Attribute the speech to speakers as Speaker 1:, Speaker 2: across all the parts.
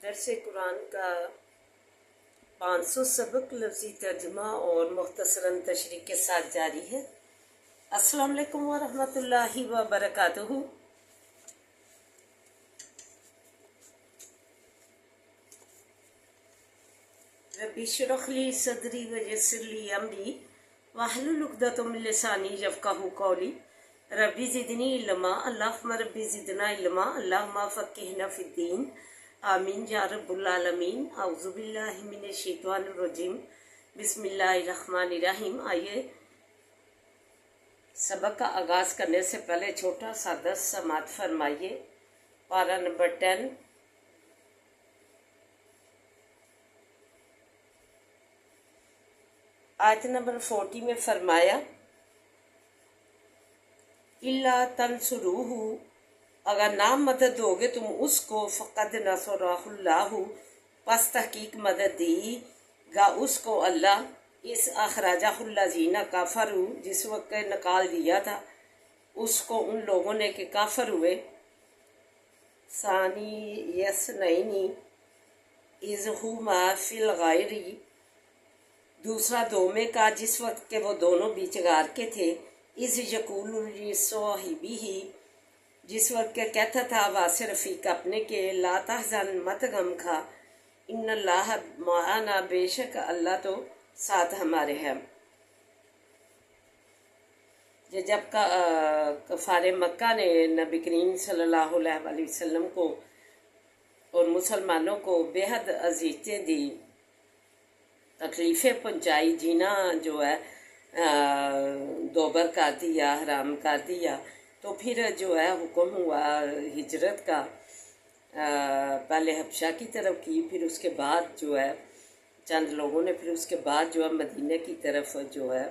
Speaker 1: درس قرآن کا 500 سبق لفظی ترجمہ اور مختصراً تشریح کے ساتھ جاری ہے۔ السلام علیکم ورحمۃ اللہ وبرکاتہ۔ ربی اشرح لی صدری ویسر لی امری واحلل عقدۃ من لسانی یفقہوا قولی۔ ربی زدنی علما، اللہم ربی زدنا علما، اللہم فقہنا فی الدین، آمین یا رب العالمین۔ اعوذ باللہ من الشیطان الرجیم، بسم اللہ الرحمن الرحیم۔ آئیے سبق کا آغاز کرنے سے پہلے چھوٹا سا درس سماعت فرمائیے۔ پارہ نمبر 10، آیت نمبر 40 میں فرمایا اللہ تنصروہ، اگر نہ مدد ہوگے تم اس کو، فقد نصرہ اللہ، پس تحقیق مدد دی گا اس کو اللہ، اس اخراجہ الذین کفروا، جس وقت نکال دیا تھا اس کو ان لوگوں نے کہ کافر ہوئے۔ ثانی یسنین اذ ہما فی الغار، دوسرا دومے کا جس وقت کہ وہ دونوں بیچ غار کے تھے۔ اذ یقول لصاحبہ، جس وقت کہ کہتا تھا واسع رفیق اپنے کے، لا تحزن، مت غم کھا، ان اللہ معنا، بے شک اللہ تو ساتھ ہمارے ہے۔ جب کفار مکہ نے نبی کریم صلی اللہ علیہ وسلم کو اور مسلمانوں کو بے حد اذیتیں دی، تکلیفیں پہنچائی، جینا جو ہے دوبر کر دیا، حرام کر دیا، تو پھر جو ہے حکم ہوا ہجرت کا۔ پہلے حبشہ کی طرف کی، پھر اس کے بعد جو ہے چند لوگوں نے پھر اس کے بعد جو ہے مدینہ کی طرف جو ہے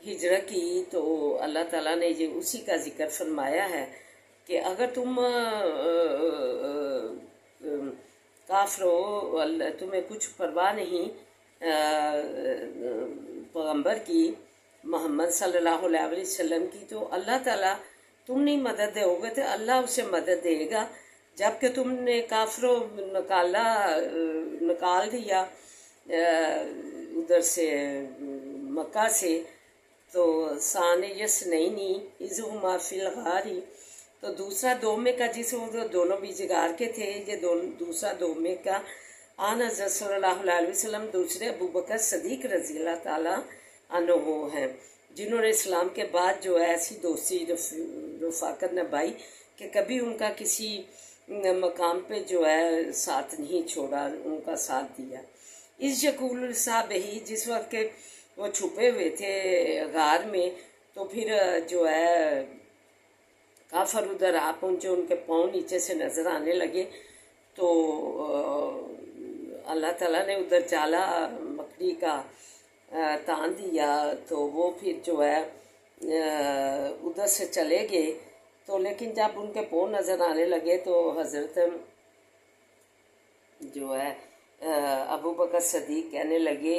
Speaker 1: ہجرت کی۔ تو اللہ تعالیٰ نے یہ اسی کا ذکر فرمایا ہے کہ اگر تم کافرو، تمہیں کچھ پرواہ نہیں پیغمبر کی، محمد صلی اللہ علیہ وسلم کی، تو اللہ تعالیٰ تم نہیں مدد دے ہوگے تو اللہ اسے مدد دے گا۔ جب کہ تم نے کافروں نکال دیا ادھر سے مکہ سے، تو ثانی یسنین اذ ہما فی الغار، تو دوسرا دومے کا جس وہ دونوں بھی جگار کے تھے، یہ دوسرا دومے کا آن حضرت صلی اللہ علیہ وسلم دوسرے ابو بکر صدیق رضی اللہ تعالیٰ عنہ ہیں، جنہوں نے اسلام کے بعد جو ہے ایسی دوستی رفاقت نبھائی کہ کبھی ان کا کسی مقام پہ جو ہے ساتھ نہیں چھوڑا، ان کا ساتھ دیا۔ اس یقول صاحب ہی، جس وقت کہ وہ چھپے ہوئے تھے غار میں، تو پھر جو ہے کافر ادھر آ پہنچے، ان کے پاؤں نیچے سے نظر آنے لگے، تو اللہ تعالیٰ نے ادھر جالا مکڑی کا تان دیا، تو وہ پھر جو ہے ادھر سے چلے گئے۔ تو لیکن جب ان کے پاؤں نظر آنے لگے تو حضرت جو ہے ابو بکر صدیق کہنے لگے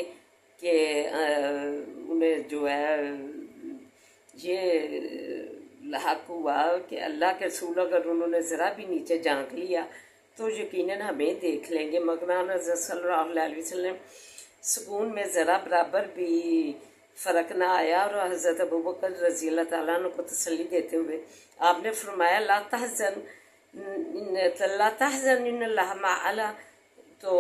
Speaker 1: کہ انہیں جو ہے یہ لاحق ہوا کہ اللہ کے رسول اگر انہوں نے ذرا بھی نیچے جھانک لیا تو یقیناً ہمیں دیکھ لیں گے، مگر حضرت صلی اللہ علیہ وسلم سکون میں ذرا برابر بھی فرق نہ آیا، اور حضرت ابو بکر رضی اللہ تعالیٰ عنہ کو تسلی دیتے ہوئے آپ نے فرمایا لا تحزن ان اللہ معنا، تو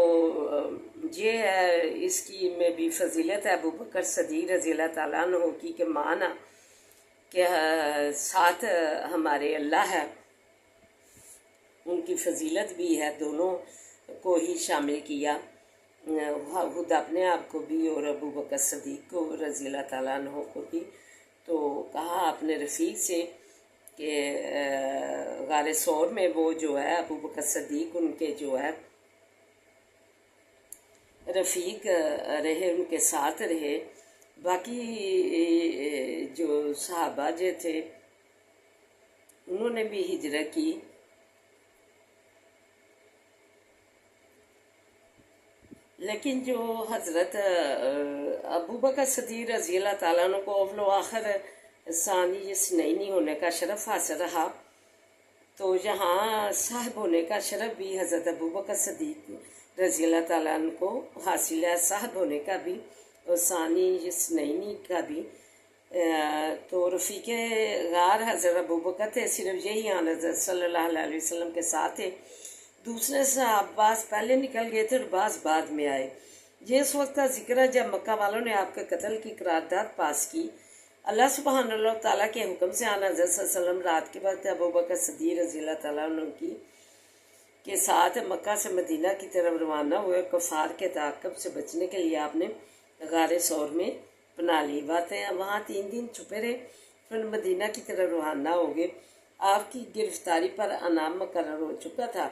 Speaker 1: یہ ہے اس کی میں بھی فضیلت ہے ابو بکر صدیق رضی اللہ تعالیٰ عنہ کی، کہ معنی کہ ساتھ ہمارے اللہ ہے، ان کی فضیلت بھی ہے، دونوں کو ہی شامل کیا، خود اپنے آپ کو بھی اور ابو بکر صدیق کو رضی اللہ تعالیٰ عنہ کو بھی۔ تو کہا اپنے رفیق سے کہ غار ثور میں وہ جو ہے ابو بکر صدیق ان کے جو ہے رفیق رہے، ان کے ساتھ رہے، باقی جو صحابہ جو تھے انہوں نے بھی ہجرت کی۔ لیکن جو حضرت ابو بکر صدیق رضی اللہ تعالیٰ عنہ کو اول و آخر ثانی یسنین ہونے کا شرف حاصل رہا، تو یہاں صاحب ہونے کا شرف بھی حضرت ابوبکر صدیق رضی اللہ تعالیٰ عنہ کو حاصل ہے، صاحب ہونے کا بھی اور ثانی یسنینی کا بھی۔ تو رفیق غار حضرت ابوبکر تھے، صرف یہی آن حضرت صلی اللہ علیہ وسلم کے ساتھ تھے۔ دوسرے صحابہ بعض پہلے نکل گئے تھے اور بعض بعد میں آئے۔ یہ اس وقت کا ذکر ہے جب مکہ والوں نے آپ کے قتل کی قرارداد پاس کی۔ اللہ سبحانہ اللہ تعالیٰ کے حکم سے آن حضرت صلی اللہ علیہ وسلم رات کے وقت ابوبکر صدیق رضی اللہ تعالیٰ عنہ کے ساتھ مکہ سے مدینہ کی طرف روانہ ہوئے۔ کفار کے تعاقب سے بچنے کے لیے آپ نے غار ثور میں پناہ لی، وہاں 3 دن چھپے رہے، پھر مدینہ کی طرف روانہ ہو گئے۔ آپ کی گرفتاری پر انعام مقرر ہو چکا تھا،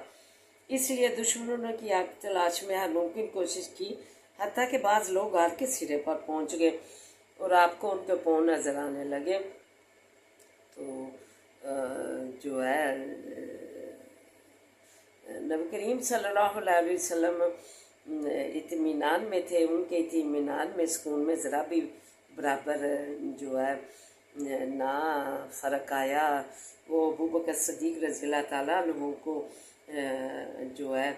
Speaker 1: اس لیے دشمنوں کی آگ تلاش میں ہر ممکن کوشش کی، حتیٰ کہ بعض لوگ غار کے سرے پر پہنچ گئے اور آپ کو ان کے پاؤں نظر آنے لگے۔ تو جو ہے نبی کریم صلی اللہ علیہ وسلم اطمینان میں تھے، ان کے اطمینان میں سکون میں ذرا بھی برابر جو ہے نہ فرق آیا۔ وہ ابوبکر صدیق رضی اللہ تعالیٰ عنہ کو جو ہے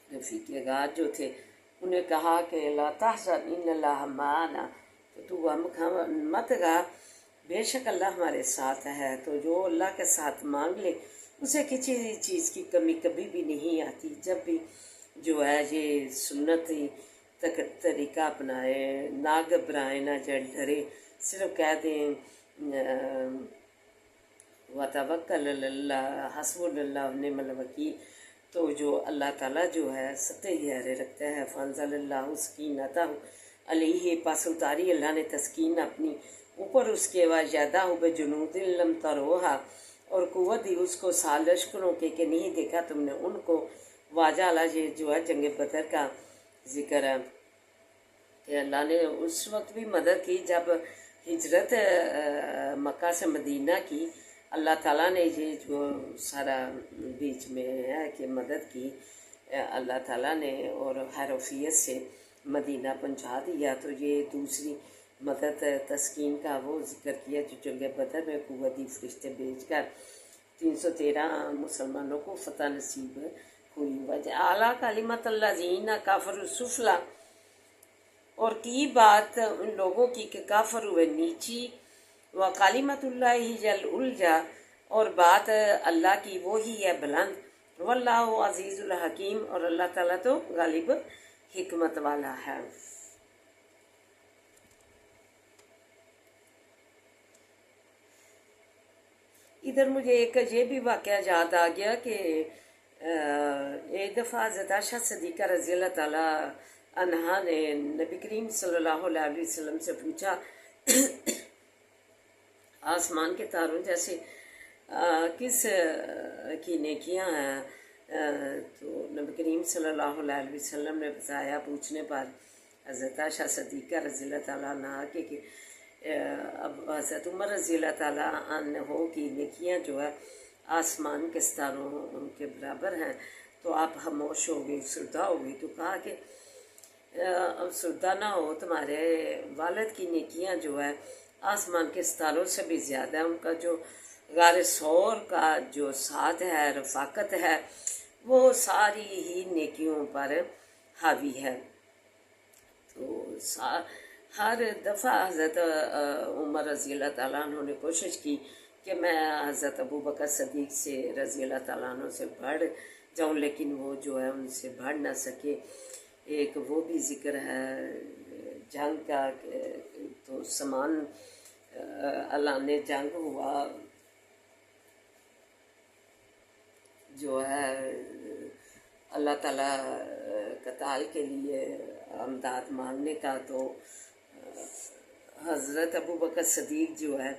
Speaker 1: رفیق غار جو تھے انہیں کہا کہ لا تحزن ان اللہ معنا، تو غم مت گا، بے شک اللہ ہمارے ساتھ ہے۔ تو جو اللہ کے ساتھ مانگ لے اسے کسی چیز کی کمی کبھی بھی نہیں آتی۔ جب بھی جو ہے یہ سنتی طریقہ اپنائے، نہ گھبرائے نہ ڈرے، صرف کہہ دیں وتوکل علی اللہ حسبنا اللہ ونعم الوکیل، تو جو اللہ تعالیٰ جو ہے سطح حیرے رکھتا ہے۔ فانزل اللہ سکینتہ علیہ، پس اتاری اللہ نے تسکین اپنی اوپر اس کے وجادہ بجنود لم تروہا، اور قوت دی اس کو سال لشکروں کے کہ نہیں دیکھا تم نے ان کو۔ واجہ اللہ یہ جو ہے جنگ بدر کا ذکر ہے کہ اللہ نے اس وقت بھی مدد کی جب ہجرت مکہ سے مدینہ کی، اللہ تعالیٰ نے یہ جو سارا بیچ میں ہے کہ مدد کی اللہ تعالیٰ نے، اور حیروفیت سے مدینہ پہنچا دیا۔ تو یہ دوسری مدد تسکین کا وہ ذکر کیا جو جنگ بدر میں قوتی فرشتے بھیج کر 313 مسلمانوں کو فتح نصیب ہوئی۔ وجہ اعلیٰ کلمت الذین کافروا السفلی، اور کی بات ان لوگوں کی کہ کافر ہوئے نیچی، وکلمۃ اللہ ہی العلیٰ، اور بات اللہ کی وہی ہے بلند، واللہ عزیز الحکیم، اور اللہ تعالیٰ تو غالب حکمت والا ہے۔ ادھر مجھے ایک یہ بھی واقعہ یاد آ گیا کہ ایک دفعہ حضرت عائشہ صدیقہ رضی اللہ تعالیٰ عنہا نے نبی کریم صلی اللہ علیہ وسلم سے پوچھا آسمان کے تاروں جیسے کس کی نیکیاں ہیں؟ تو نبی کریم صلی اللہ علیہ وسلم نے بتایا پوچھنے پر حضرت عائشہ صدیقہ رضی اللہ تعالیٰ عنہا کہ اب حضرت عمر رضی اللہ تعالیٰ عنہ کی نیکیاں جو ہے آسمان کے ستاروں کے برابر ہیں۔ تو آپ خاموش ہو گئی، افسردہ ہو گئی۔ تو کہا کہ افسردہ نہ ہو، تمہارے والد کی نیکیاں جو ہے آسمان کے ستاروں سے بھی زیادہ ہے، ان کا جو غار ثور کا جو ساتھ ہے، رفاقت ہے، وہ ساری ہی نیکیوں پر حاوی ہے۔ تو ہر دفعہ حضرت عمر رضی اللہ تعالیٰ عنہ نے کوشش کی کہ میں حضرت ابوبکر صدیق سے رضی اللہ تعالیٰ عنہ سے بڑھ جاؤں، لیکن وہ جو ہے ان سے بڑھ نہ سکے۔ ایک وہ بھی ذکر ہے جنگ کا، تو سامان اعلان جنگ ہوا، جو ہے اللہ تعالیٰ قتال کے لیے امداد مانگنے کا، تو حضرت ابوبکر صدیق جو ہے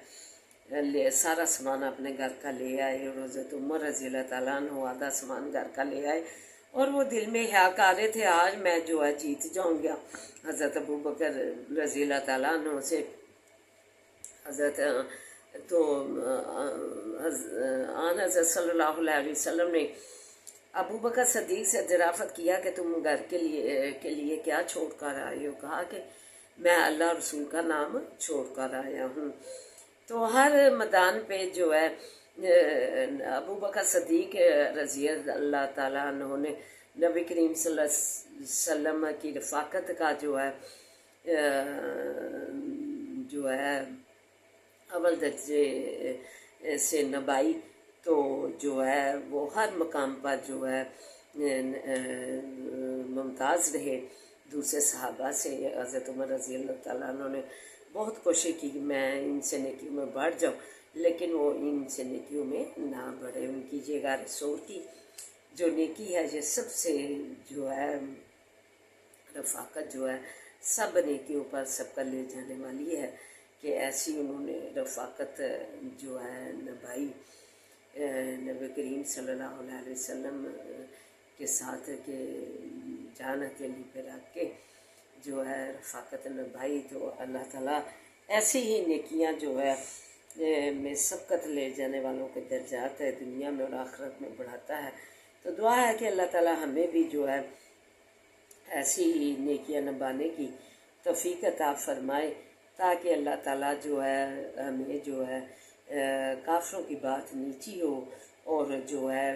Speaker 1: سارا سامان اپنے گھر کا لے آئے، اور حضرت عمر رضی اللہ تعالیٰ عنہ آدھا سامان گھر کا لے آئے، اور وہ دل میں خیال کر رہے تھے آج میں جو ہے جیت جاؤں گا حضرت ابوبکر رضی اللہ تعالیٰ عنہ سے۔ حضرت حضرت صلی اللہ علیہ وسلم نے ابوبکر صدیق سے دریافت کیا کہ تم گھر کے لیے کیا چھوڑ کر آئے ہو؟ کہا کہ میں اللہ رسول کا نام چھوڑ کر آیا ہوں۔ تو ہر میدان پہ جو ہے ابو بکر صدیق رضی اللہ تعالیٰ عنہ نے نبی کریم صلی اللہ علیہ وسلم کی رفاقت کا جو ہے اول درجے سے نبھائی، تو جو ہے وہ ہر مقام پر جو ہے ممتاز رہے دوسرے صحابہ سے۔ حضرت عمر رضی اللہ تعالیٰ عنہ نے بہت کوشش کی کہ میں ان سے نیکیوں میں بڑھ جاؤں، لیکن وہ ان سے نیکیوں میں نہ بڑھے۔ ان کی یہ غار سور کی جو نیکی ہے، یہ سب سے جو ہے رفاقت جو ہے سب نیکیوں پر سب کا لے جانے والی ہے، کہ ایسی انہوں نے رفاقت جو ہے نبھائی نبی کریم صلی اللہ علیہ وسلم کے ساتھ، کہ جان ہتھیلی پہ رکھ کے جو ہے رفاقت نبھائی۔ تو اللہ تعالیٰ ایسی ہی نیکیاں جو ہے میں سبقت لے جانے والوں کے درجات ہے دنیا میں اور آخرت میں بڑھاتا ہے۔ تو دعا ہے کہ اللہ تعالیٰ ہمیں بھی جو ہے ایسی ہی نیکیاں نبھانے کی توفیق عطا فرمائے، تاکہ اللہ تعالیٰ جو ہے ہمیں جو ہے کافروں کی بات نیچی ہو اور جو ہے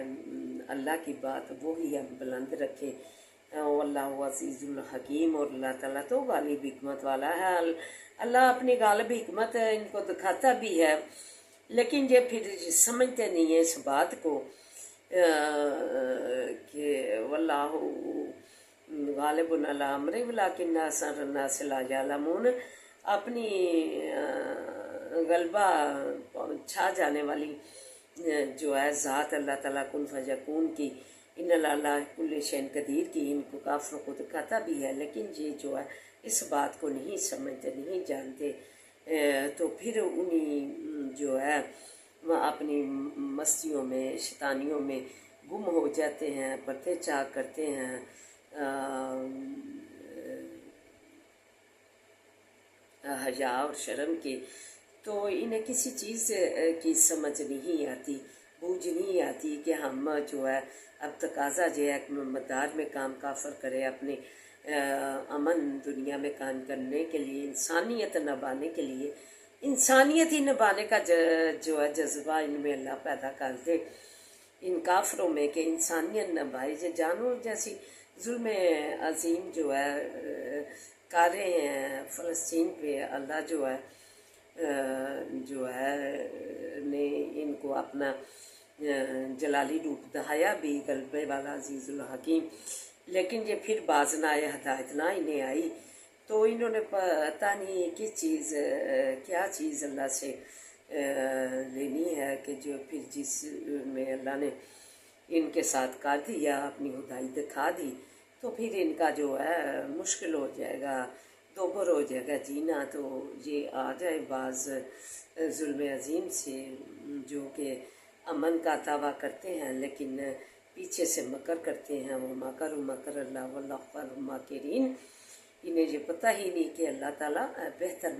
Speaker 1: اللہ کی بات وہی ہم بلند رکھے۔ اللہ عزیز الحکیم، اور اللہ تعالیٰ تو غالب حکمت والا ہے۔ اللہ اپنی غالب حکمت ان کو دکھاتا بھی ہے، لیکن یہ پھر سمجھتے نہیں ہیں اس بات کو کہ واللہ غالب علی امرہ ولکن اکثر الناس لا یعلمون۔ اپنی غلبہ چھا جانے والی جو ہے ذات اللہ تعالیٰ کن فیکون کی، ان اللہ کل شیء قدیر کی، ان کو کافروں کو دکھاتا بھی ہے، لیکن یہ جو ہے اس بات کو نہیں سمجھتے، نہیں جانتے، تو پھر انہیں جو ہے اپنی مستیوں میں شیطانیوں میں گم ہو جاتے ہیں، پردے چاک کرتے ہیں، حیا اور شرم کی۔ تو انہیں کسی چیز کی سمجھ نہیں آتی، بوجھ نہیں آتی کہ ہم جو ہے اب تقاضا جو ہے مدار میں کام کافر کرے، اپنے امن دنیا میں کام کرنے کے لیے، انسانیت نبھانے کے لیے، انسانیت ہی نبھانے کا جو ہے جذبہ ان میں اللہ پیدا کر دے ان کافروں میں، کہ انسانیت نبھائی۔ جانور جیسی ظلم عظیم جو ہے کر رہے ہیں فلسطین پہ، اللہ جو ہے نے ان کو اپنا جلالی روپ دکھایا بھی، غلبے والا عزیز الحکیم، لیکن یہ پھر باز نہ آئے، ہدایت نہ انہیں آئی، تو انہوں نے پتہ نہیں کیا چیز اللہ سے لینی ہے، کہ جو پھر جس میں اللہ نے ان کے ساتھ کر دیا، اپنی خدائی دکھا دی، تو پھر ان کا جو ہے مشکل ہو جائے گا، دوبر ہو جائے گا جینا۔ تو یہ آ جائے باز ظلم عظیم سے، جو کہ امن کا دعویٰ کرتے ہیں لیکن پیچھے سے مکر کرتے ہیں، وہ مکر اللہ واللہ خیر الماکرین۔ انہیں یہ پتہ ہی نہیں کہ اللہ تعالیٰ بہتر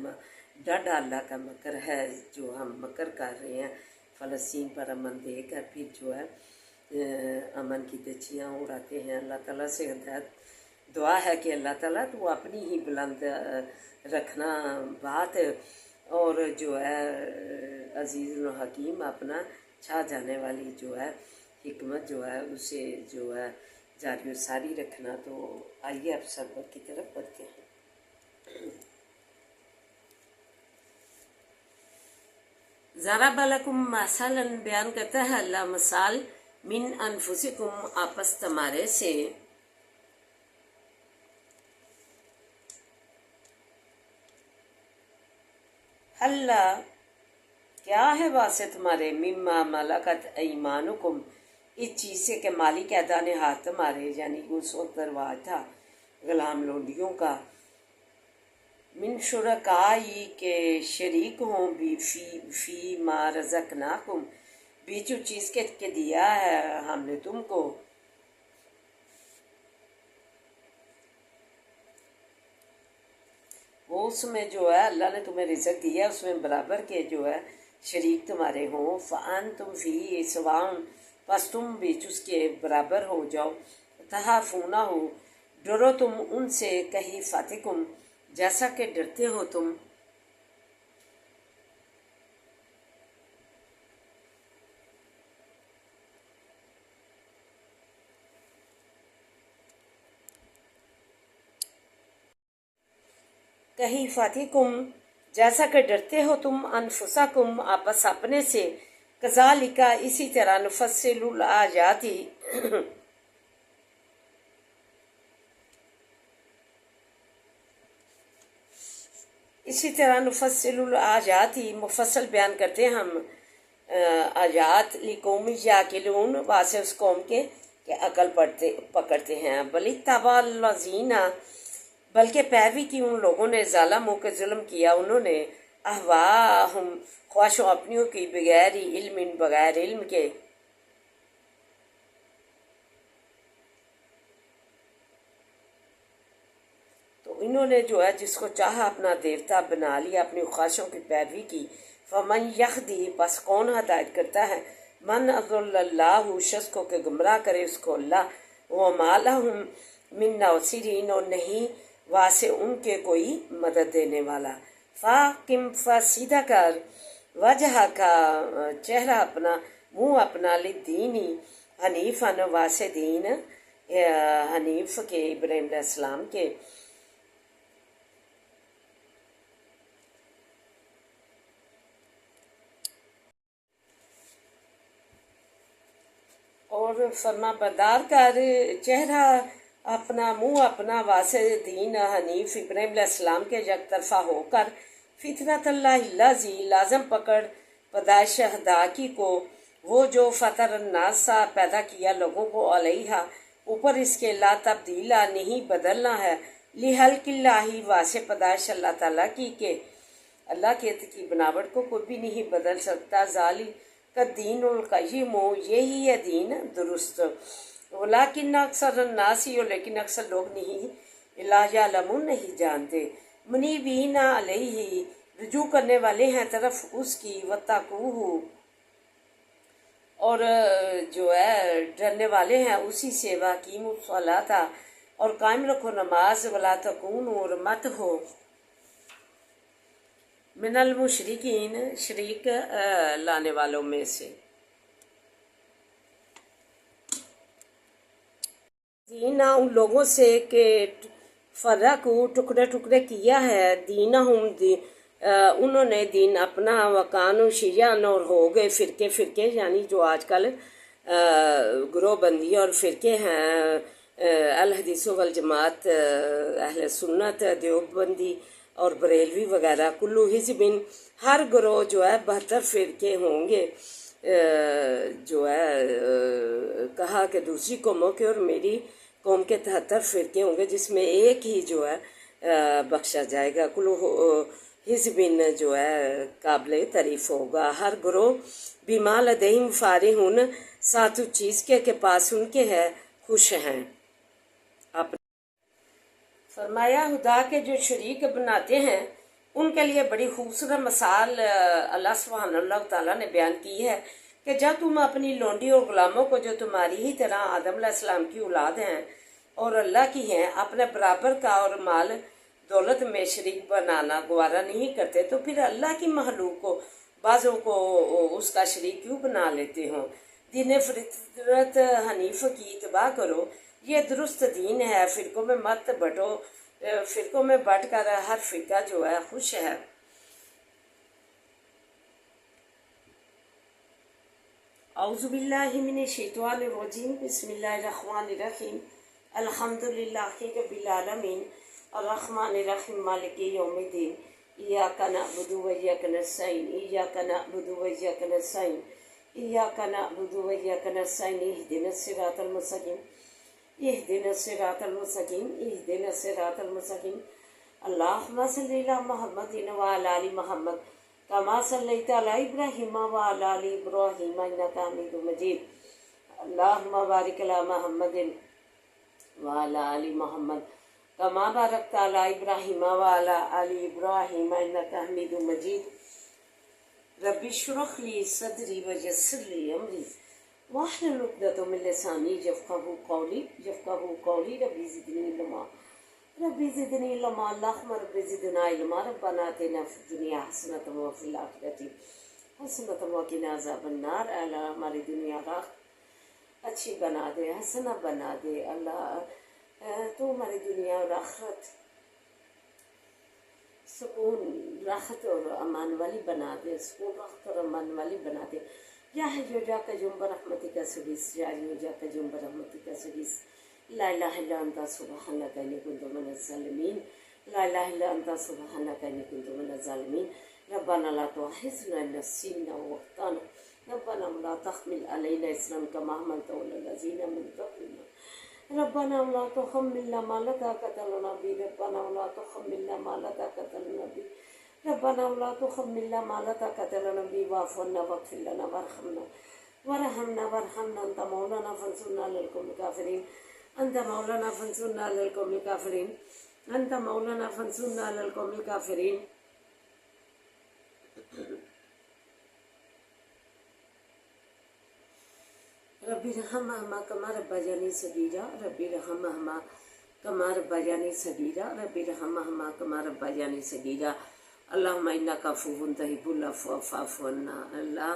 Speaker 1: ڈاڈا اللہ کا مکر ہے، جو ہم مکر کر رہے ہیں فلسطین پر امن دے کر، پھر جو ہے امن کی دچیاں اڑاتے ہیں۔ اللہ تعالیٰ سے ہدایت دعا ہے کہ اللہ تعالیٰ تو اپنی ہی بلند رکھنا بات، اور جو ہے عزیز الحکیم اپنا چھا جانے والی جو ہے حکمت جو ہے اسے جو ہے جاری و ساری رکھنا۔ تو آئیے اب سبق کی طرف بڑھتے ہیں۔ ضرب لکم مثلا بیان کرتا ہے اللہ مثال، من انفسکم آپس تمہارے سے، اللہ کیا ہے واسطے تمہارے، مما ملکت ایمانکم اس چیز سے کہ مالک ہے دانے ہاتھ تمہارے، یعنی اس وقت رواج تھا غلام لونڈیوں کا، من شرکائی کے شریک ہوں بھی فی ما رزقناکم بیچو چیز کے دیا ہے ہم نے تم کو، وہ اس میں جو ہے اللہ نے تمہیں رزق دیا اس میں برابر کے جو ہے شریک تمہارے ہوں، فَأَنْتُمْ فِيهِ سَوَاءٌ پس تم بیچ اس کے برابر ہو جاؤ، تَخَافُونَهُ ڈرو تم ان سے، کَخِیفَتِکُم جیسا کہ ڈرتے ہو تم، کہیں فاتکم جیسا کہ ڈرتے ہو تم انفسکم آپس اپنے سے، کذالک اسی طرح نفصل الآیاتی اسی طرح نفصل الآیاتی مفصل بیان کرتے ہیں ہم آیات لقوم یعقلون واسے اس قوم کے کہ عقل پکڑتے ہیں۔ بل اتبع الذین بلکہ پیروی کی ان لوگوں نے ظالموں کے ظلم کیا انہوں نے اہواہم خواہشوں اپنیوں کی بغیر علم بغیر علم کے، تو انہوں نے جو ہے جس کو چاہا اپنا دیوتا بنا لیا، اپنی خواہشوں کی پیروی کی۔ فمن یہدی بس کون ہدایت کرتا ہے، من اضل اللہ شخص کو کہ گمراہ کرے اس کو اللہ، وما لہم من ناصرین اور نہیں واسے ان کے کوئی مدد دینے والا۔ فاقم فسیدہ کر وجہ کا چہرہ اپنا منہ اپنا لدینی حنیفاً واسے دین حنیف کے ابراہیم علیہ السلام کے، اور فرما بردار کر چہرہ اپنا منہ اپنا واسع دین حنیف ابراہیم علیہ السلام کے یک طرفہ ہو کر، فطرت اللہ الذی لازم پکڑ پیدائش خدا کی کو، وہ جو فطر الناس پیدا کیا لوگوں کو علیہا اوپر اس کے، لا تبدیلا نہیں بدلنا ہے، لخلق اللہ واسع پیدائش اللہ تعالیٰ کی کہ اللہ کی بناوٹ کو کوئی بھی نہیں بدل سکتا، ذالک دین القیم یہی ہے دین درست، ولیکن اکثر الناس لیکن اکثر لوگ نہیں، لا یعلمون نہیں جانتے، منیبین علیہ رجوع کرنے والے ہیں طرف اس کی، واتقوہ اور جو ہے ڈرنے والے ہیں اسی سے، واقیموا الصلاۃ اور قائم رکھو نماز، ولا تکونوا اور مت ہو من المشرکین شریک لانے والوں میں سے، دینا ان لوگوں سے کہ فرقو ٹکڑے ٹکڑے کیا ہے، دینہم انہوں نے دین اپنا، وکانو شیعان اور ہو گئے فرقے فرقے، یعنی جو آج کل گروہ بندی اور فرقے ہیں، الحدیث والجماعت اہل سنت دیوبندی اور بریلوی وغیرہ، کلو حزب ہر گروہ جو ہے 72 فرقے ہوں گے، جو ہے کہا کہ دوسری قوموں کے اور میری قوم کے 73 فرقے ہوں گے جس میں ایک ہی جو ہے بخشا جائے گا، کلو حزب جو ہے قابل تعریف ہوگا، ہر گروہ بما لدیہم فارحون ساتھ اس چیز کے پاس ان کے ہے خوش ہیں۔ فرمایا خدا کے جو شریک بناتے ہیں ان کے لیے بڑی خوبصورت مثال اللہ سبحانہ اللہ تعالیٰ نے بیان کی ہے کہ جب تم اپنی لونڈی اور غلاموں کو جو تمہاری ہی طرح آدم علیہ السلام کی اولاد ہیں اور اللہ کی ہیں اپنے برابر کا اور مال دولت میں شریک بنانا گوارا نہیں کرتے، تو پھر اللہ کی مخلوق کو بعضوں کو اس کا شریک کیوں بنا لیتے ہوں؟ دین فطرت حنیف کی اتباع کرو، یہ درست دین ہے، فرقوں میں مت بٹو، فرقوں میں بٹ کر ہر فرقہ جو ہے خوش ہے۔ اعوذ باللہ من الشیطان الرجیم، بسم اللہ الرحمن الرحیم، الحمدللہ رب العالمین، الرحمن الرحیم، مالک یوم الدین، ایاک نعبد و ایاک نستعین، ایاک نعبد و ایاک نستعین، ایاک نعبد و ایاک نستعین، اہدنا الصراط المستقیم، اہدنا الصراط المستقیم، اہدنا الصراط المستقیم، اللہم صلی علی محمد وعلی آل محمد کما صلیت علی ابراہیم وعلی آل ابراہیم انک حمید مجید، اللہم بارک علی محمد وعلی آل محمد کما بارکت علی ابراہیم وعلی آل ابراہیم انک حمید مجید، رب اشرح لی صدری ویسر لی امری واحلل عقدۃ من لسانی یفقہوا قولی، ربی زدنی علما ربی زدنی علما، اللہم رب زدنا علما، ربنا آتنا فی الدنیا حسنۃ وفی الآخرۃ حسنۃ وقنا عذاب النار، اللہ ہماری دنیا کا اچھی بنا دے، حسنہ بنا دے، اللہ تو ہماری دنیا اور آخرت سکون راحت اور امان والی بنا دے، سکون راحت اور امان والی بنا دے۔ یا حی یا قیوم برحمتک استغیث، یا حی یا قیوم برحمتک استغیث، لا الہ الا انت سبحانک انی کنت من الظالمین، لا الہ الا انت سبحانک انی کنت من الظالمین۔ ربنا لا تؤاخذنا ان نسینا واخطانا، ربنا ولا تحمل علینا اصرا کما حملته علی الذین من قبلنا، ربنا ولا تحملنا ما لا طاقة لنا به، ربنا ولا تحملنا ما لا طاقة لنا به، ربنا ولا تحملنا ما لا طاقة لنا به، واعف عنا واغفر لنا وارحمنا انت مولانا فانصرنا على القوم الكافرين، انت مولانا فانصرنا على القوم الكافرين، انت مولانا فانصرنا على القوم الكافرين۔ ربی رحمہما کما ربیانی صغیرا، ربی رحمہما کما ربیانی صغیرا، ربی رحمہما کما ربیانی صغیرا۔ اللہم انک عفو تحب العفو فاعف عنا، اللہ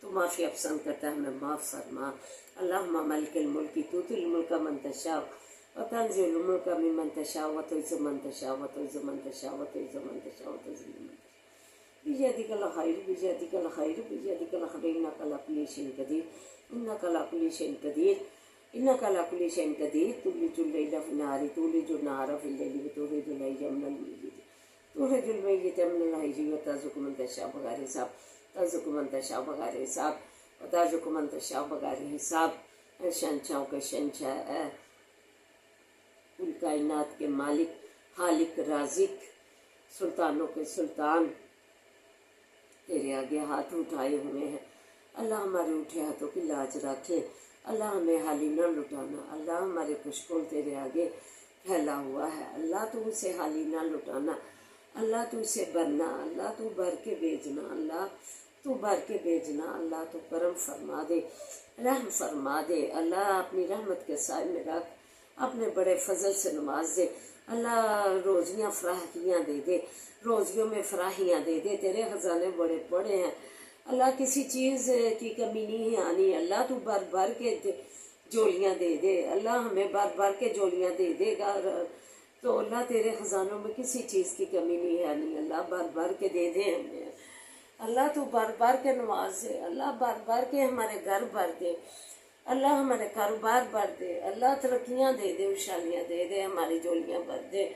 Speaker 1: تو معافی پسند کرتا ہے، ہمیں معاف فرما۔ اللہم مالک الملک تؤتی الملک من تشاء وتنزع الملک ممن تشاء وتعز من تشاء وتعز من تشاء وتعز من تشاء وتذل من تشاء بیدک الخیر بیدک الخیر بیدک الخیر، انک علی کل شیء قدیر، انک علی کل شیء قدیر، انک علی کل شیء قدیر۔ تولج اللیل فی النہار، تولج النہار فی اللیل، وتخرج الحی من المیت، تخرج المیت من الحی، وترزق من تشاء بغیر حساب، ترزق من تشاء بغیر حساب، وترزق من تشاء بغیر حساب۔ اے شہنشاہوں کے شہنشاہ، اے کل کائنات کے مالک، خالق، رازق، سلطانوں کے سلطان، تیرے آگے ہاتھ اٹھائے ہوئے ہیں، اللہ ہمارے اٹھے ہاتھوں کی لاج رکھے، اللہ ہمیں حالی نہ لٹانا، اللہ ہمارے کشکول تیرے آگے پھیلا ہوا ہے، اللہ تو اسے حالی نہ لٹانا، اللہ تو اسے بھرنا، اللہ تو بھر کے بھیجنا، اللہ تو بھر کے بھیجنا، اللہ تو کرم فرما دے، رحم فرما دے، اللہ اپنی رحمت کے سائے میں رکھ، اپنے بڑے فضل سے نواز دے، اللہ روزیاں فراہیاں دے دے، روزیوں میں فراہیاں دے دے، تیرے خزانے بڑے بڑے ہیں، اللہ کسی چیز کی کمی نہیں ہے آنی، اللہ تو بھر بھر کے جولیاں دے دے، اللہ ہمیں بھر بھر کے جولیاں دے دے گا، تو اللہ تیرے خزانوں میں کسی چیز کی کمی نہیں ہے آنی، اللہ بھر بھر کے دے دے ہمیں، اللہ تو بھر بھر کے نواز دے، اللہ بھر بھر کے ہمارے گھر بھر دے، اللہ ہمارے کاروبار بھر دے، اللہ ترقیاں دے دے، خوشحالیاں دے دے، ہماری جولیاں بھر دے،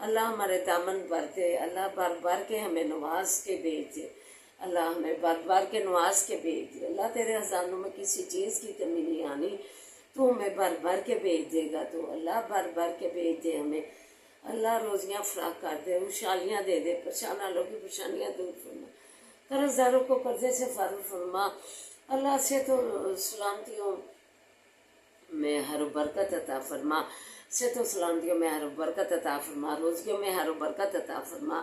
Speaker 1: اللہ ہمارے دامن بھر دے، اللہ بھر بھر کے ہمیں نواز کے بھیج دے، اللہ ہمیں بھر بھر کے نواز کے بھیج دے، اللہ تیرے خزانوں میں کسی چیز کی کمی نہیں آنی، تو ہمیں بھر بھر کے بھیج دے گا، تو اللہ بھر بھر کے بھیج دے ہمیں، اللہ روزیاں فراق کر دے، خوشحالیاں دے دے، پریشان حالوں کی پریشانیاں دور فرما، قرض داروں کو قرضے سے فارغ فرما، اللہ سے تو سلامتیوں میں ہر برکت عطا فرما، سے تو سلامتیوں میں ہر برکت عطا فرما، روزیوں میں ہر برکت عطا فرما،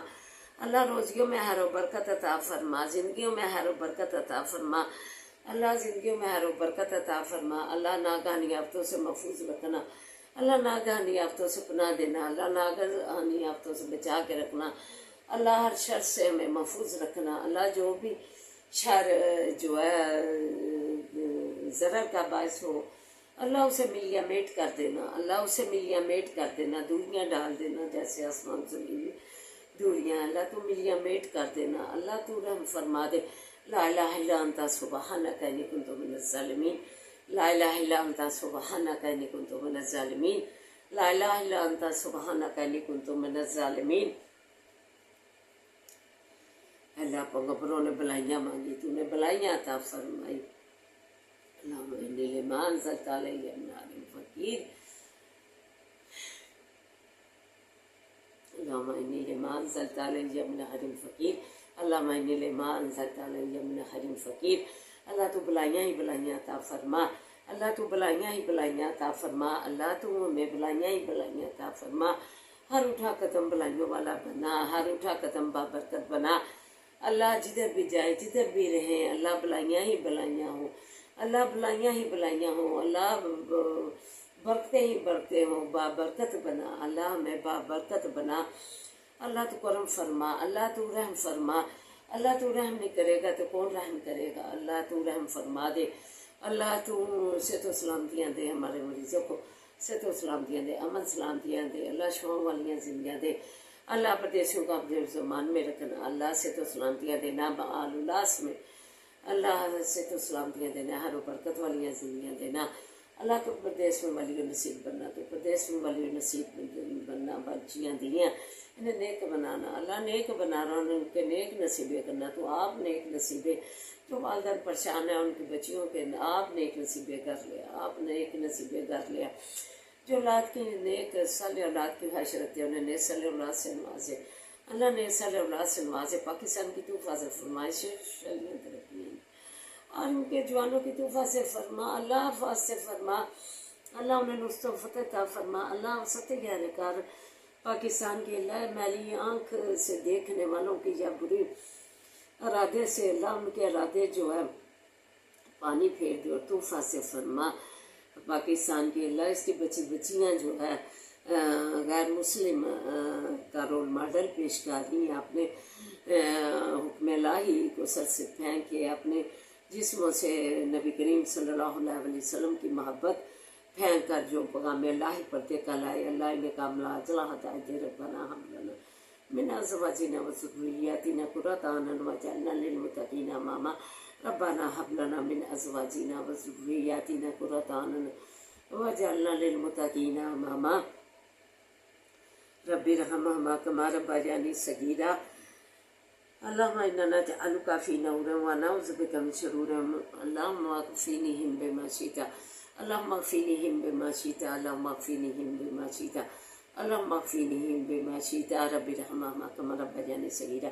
Speaker 1: اللہ روزیوں میں ہر برکت عطا فرما، زندگیوں میں ہر برکت عطا فرما، اللہ زندگیوں میں ہر برکت عطا فرما، اللہ ناگہانی آفتوں سے محفوظ رکھنا، اللہ ناگہانی آفتوں سے پناہ دینا، اللہ ناگہانی آفتوں سے بچا کے رکھنا، اللہ ہر شر سے ہمیں محفوظ رکھنا، اللہ جو بھی شر جو ہے ضرر کا باعث ہو، اللہ اسے ملیا میٹ کر دینا، اللہ اسے ملیا میٹ کر دینا، دوریاں ڈال دینا جیسے آسمان زمین دوریاں، اللہ تو ملیا میٹ کر دینا، اللہ تو رحم فرما دے، لا الہ الا انت سبحانک انی کنت من الظالمین، لا الہ الا انت سبحانک انی کنت من الظالمین، لا الہ الا انت سبحانک انی کنت من الظالمین۔ اللہ پیغمبروں نے بلائیاں مانگی، تو نے بلائیاں عطا فرمائی، اللہم انی لما انزلت علی من خیر فقیر، اللہم انی لما انزلت علی من خیر فقیر، اللہم انی لما انزلت علی من خیر فقیر۔ اللہ تو بلائیاں ہی بلائیاں عطا فرما، اللہ تو بلائیاں ہی بلائیاں عطا فرما، اللہ تو ہمیں بلائیاں ہی بلائیاں عطا فرما، ہر اٹھا قدم بلائیوں والا بنا، ہر اٹھا قدم بابرکت بنا، اللہ جدھر بھی جائے جدھر بھی رہیں اللہ بلائیاں ہی بلائیاں ہوں، اللہ بلائیاں ہی بلائیاں ہوں، اللہ برکتیں ہی برکتیں ہوں، بابرکت بنا، اللہ ہمیں بابرکت بنا، اللہ تو کرم فرما، اللہ تو رحم فرما، اللہ تو رحم نہیں کرے گا تو کون رحم کرے گا، اللہ تو رحم فرما دے، اللہ تو صحت و سلامتیاں دے، ہمارے مریضوں کو صحت و سلامتیاں دے، امن سلامتیاں دے، اللہ شفاؤں والیاں زندگیاں دے، اللہ پردیسیوں کو اپنے زمان میں رکھنا، اللہ سے تو سلامتیاں دینا بآل الاس میں، اللہ سے تو سلامتیاں دینا، ہر برکت والیاں زندگیاں دینا، اللہ تو پردیس میں ولی و نصیب بننا، تو پردیس میں ولی و نصیب بننا، بچیاں دیاں انہیں نیک بنانا، اللہ نیک بنانا، ان کے نیک نصیبے کرنا، تو آپ نیک نصیبے، جو والدین پریشان ہیں ان کی بچیوں کے آپ نیک نصیبے کر لیا، آپ نیک نصیبے کر لیا، جو اولاد کی نیک صالح اولاد کی خواہش رکھتے ہیں انہیں نیک صالح اولاد سے نوازے، اللہ نیک صالح اولاد سے نوازے، پاکستان کی تو حفاظت فرمائے، شریعت ترقی اور ان کے جوانوں کی تو حفاظت فرما، اللہ حفاظت فرما، اللہ انہیں نصرت و فتح عطا فرما، اللہ سطح گہرے کر پاکستان کی اللہ میلی آنکھ سے دیکھنے والوں کی یا بری ارادے سے اللہ ان کے ارادے جو ہے پانی پھیر دے اور طوفان سے فرما، پاکستان کی اللہ اس کی بچیاں جو ہے غیر مسلم کا رول ماڈل پیش کر رہی ہیں، اپنے حکم الہی کو سر سے پھینک کے اپنے جسموں سے نبی کریم صلی اللہ علیہ وسلم کی محبت پھینک کر جو پیغام الہی پڑھتے کل آئے، اللہ نے کاملہ اجلا ہدایت دے ربنا ہم لنا من ازواجنا وذرياتنا قرة اعين واجعلنا للمتقين اماما ربنا هب لنا من ازواجنا وذرياتنا قرة اعين واجعلنا للمتقين اماما رب ارحمهما كما ربياني صغيرا اللهم انا نجعلك في نور ونعوذ بك من شرورهم اللهم اكفنيهم بما شئت اللهم اكفنيهم بما شئت اللهم اكفنيهم بما شئت اللهم اكفنيهم بما شئت رب ارحمهما كما ربياني صغيرا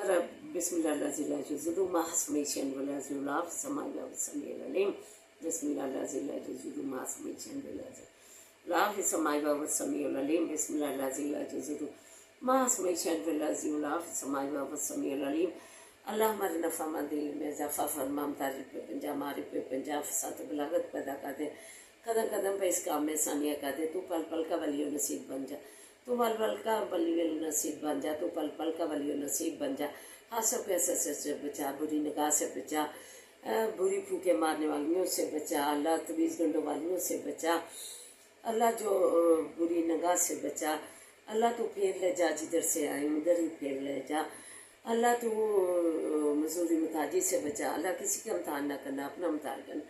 Speaker 1: رب بسم الله الذي لا يضر مع اسمه شيء ولا يضر في السماء والسميع العليم بسم الله الذي لا يضر مع اسمه شيء ولا يضر في السماء والسميع العليم بسم الله الذي لا يضر مع اسمه شيء ولا يضر في السماء والسميع العليم اللهم ارنا فمن دل میں اضافہ فرما، تعریف پہ پنجا ماری پہ پنجا فساد بلاغت پیدا کر دے، قدم قدم پہ اس کام میں ثانیہ کر دے، تو پل پل کا ولی و نصیب بن جا، تو پل پل کا ولی و نصیب بن جا، تو پل پل کا ولی و نصیب بن جا، حسد کے اثر سے بچا، بری نگاہ سے بچا، بری پھوکے مارنے والیوں سے بچا، اللہ تویز گنڈوں والیوں سے بچا، اللہ جو بری نگاہ سے بچا، اللہ تو پھیر لے جا جدھر سے آئے ادھر ہی پھیر لے جا، اللہ تو مزوری محتاجی سے بچا، اللہ کسی کا امتحان نہ کرنا، اپنا امتحان کرنا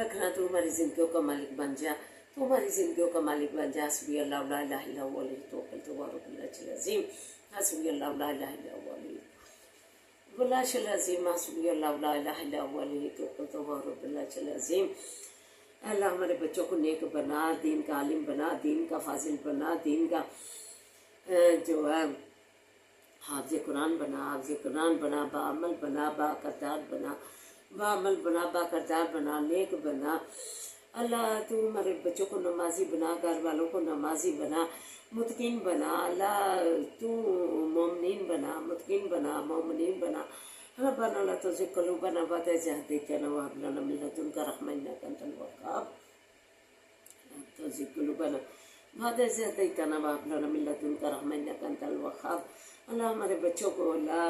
Speaker 1: رکھنا، تو ہماری زندگیوں کا مالک بن جا، تو ہماری زندگیوں کا مالک بن جا، حسبی اللہ لا الہ الا هو علیہ توکلت وهو رب العرش العظیم، حسبی اللہ لا الہ الا هو علیہ والعرش العظیم، حسبی اللہ لا الہ الا هو علیہ توکلت وهو رب العرش العظیم۔ اللہ ہمارے بچوں کو نیک بنا، دین کا عالم بنا، دین کا فاضل بنا، دین کا جو ہے حافظ قرآن بنا، حافظ قرآن بنا، بعمل بنا، با کردار بنا، بعمل بنا، با کردار بنا، نیک بنا، اللہ تو ہمارے بچوں کو نمازی بنا، گھر والوں کو نمازی بنا، متقین بنا، اللہ تو مومنین بنا، متقین بنا، مومنین بنا، ربنا لا تزغ قلوبنا بعد إذ هديتنا وهب لنا من لدنك رحمة إنك أنت الوهاب لا تزغ قلوبنا بعد إذ هديتنا وهب لنا من لدنك رحمة إنك أنت الوهاب۔ اللہ ہمارے بچوں کو، اللہ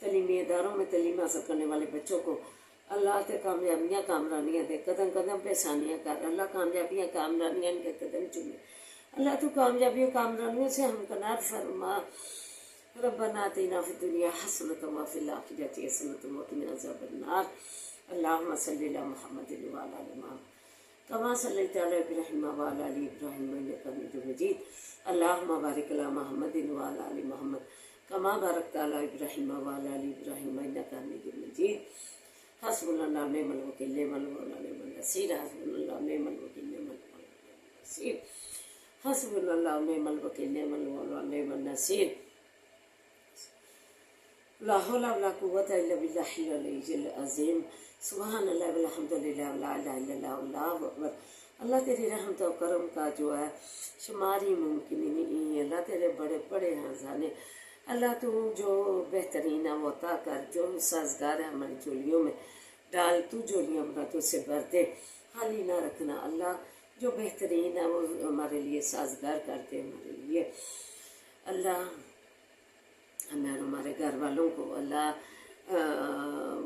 Speaker 1: تعلیمی اداروں میں تعلیم حاصل کرنے والے بچوں کو اللہ تے کامیابیاں کامرانیاں دے، قدم قدم پہ ثانیہ کر، اللہ کامیابیاں کامرانیاں ان کے قدم چومے، اللہ تو کامیابیوں کامرانیوں سے ہمکنار فرما، ربنا آتنا فی الدنیا حسنۃ وفی الآخرۃ حسنۃ وقنا عذاب النار، اللہم صلی علی محمد وعلی آل محمد کما صلیت علی ابراہیم وعلی آل ابراہیم انک حمید مجید، اللہم بارک علی محمد وعلی آل محمد کما بارکت علی ابراہیم وعلی آل ابراہیم انک حمید مجید، حسبنا اللہ ونعم الوکیل نعم المولا نعم النصیر، حسبنا اللہ ونعم الوکیل نعم المولا نعم النصیر، حسبنا اللہ ونعم الوکیل نعم المولا نعم النصیر، لا حول ولا قوة الا باللہ العلی العظیم، سبحان اللہ والحمد للہ ولا الہ الا اللہ واللہ اکبر۔ اللہ تیری رحمت و کرم کا جو ہے شمار ہی ممکن نہیں، اللہ تیرے بڑے بڑے خزانے، اللہ تو جو بہترین ہے وہ عطا کر، جو سازگار ہے ہماری جولیوں میں ڈال، تو جولیاں بنا تو اسے بھر دے، خالی نہ رکھنا، اللہ جو بہترین ہے وہ ہمارے لیے سازگار کر دے ہمارے لیے، اللہ ہمیں اور ہمارے گھر والوں کو اللہ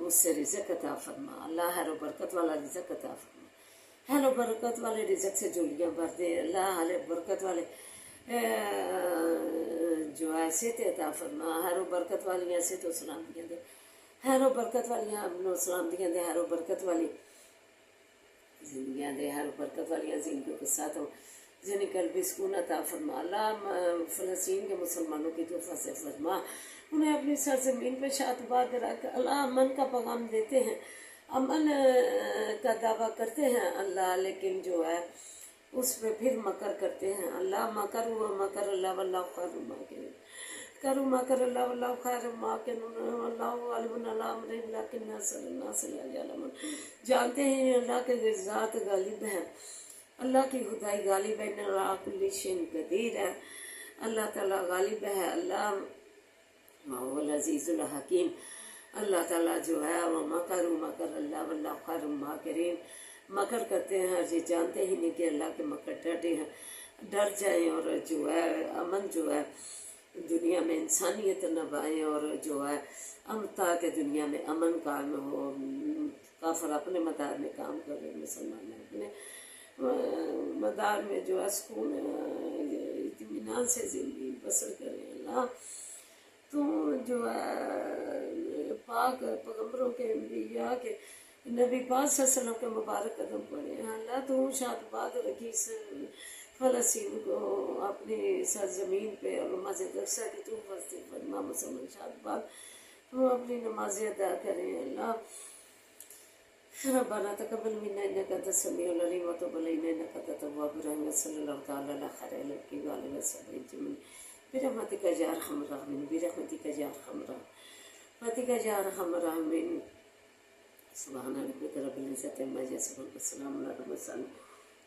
Speaker 1: اس سے رزق عطا فرما، اللہ خیر و برکت والا رزق عطا فرما، خیر و برکت والے رزق سے جولیاں بھر دے، اللہ خیر و برکت والے جو ہے صحت عطا فرما، ہر برکت والیاں صحت و سلامتیاں دے، ہر برکت والیاں امن و سلامتیاں دے، ہر برکت والی زندگیاں دے، ہر برکت والیاں زندگیوں کے ساتھ ذہنی قلبی سکون عطا فرما۔ اللہ فلسطین کے مسلمانوں کی تو فضل فرما، انہیں اپنی سرزمین پہ شاد باد رکھ۔ اللہ امن کا پیغام دیتے ہیں، امن کا دعویٰ کرتے ہیں اللہ، لیکن جو ہے اس پہ پھر مکر کرتے ہیں۔ اللہ مکر ہوا مکر اللہ واللہ خیر الماکرین، کرو مکر اللہ واللہ خیر الماکرین، اللہ علیم علام لیکن اکثر الناس لا یعلمون۔ جانتے ہیں اللہ کے ذات غالب ہے، اللہ کی خدائی غالب ہے، اللہ کل شیء قدیر ہے، اللہ تعالیٰ غالب ہے، اللہ وہ العزیز الحکیم۔ اللہ تعالیٰ جو ہے وہ مکر اللہ واللہ خیر الماکرین، مکر کرتے ہیں یہ جانتے ہی نہیں کہ اللہ کے مکر ڈٹے ہیں، ڈر جائیں اور جو ہے امن جو ہے دنیا میں انسانیت نبھائیں، اور جو ہے تاکہ دنیا میں امن قائم ہو، کافر اپنے مدار میں کام کرے، مسلمان اپنے مدار میں جو ہے سکون اطمینان سے زندگی بسر کریں۔ اللہ تو جو ہے پاک پیغمبروں کے انبیاء کے نبی پاک صلی اللہ علیہ وسلم کے مبارک قدم پڑے ہیں، اللہ تو شاد باد رکھی فلسطین کو اپنی سرزمین پہ، اور نماز اقصیٰ کی تو فضل فرما، مسلمان شاد باد وہ اپنی نمازیں ادا کریں۔ اللہ ربنا تقبل منا انك انت السميع العليم وتب علينا انك انت التواب الرحيم، صلی اللہ تعالی علی خیر خلقہ وآلہ وصحبہ اجمعین برحمتک یا ارحم الراحمین، برحمتک یا ارحم الراحمین، یا ارحم الراحمین۔ سبحان ربک رب العزۃ عما یصفون والسلام علی المرسلین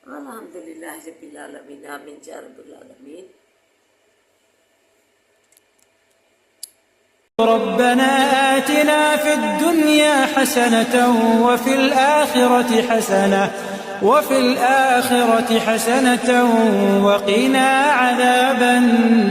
Speaker 1: والحمد للہ رب العالمین، آمین یا رب العالمین۔
Speaker 2: ربنا آتنا في الدنيا حسنة وفي الآخرة حسنة وقنا عذاب النار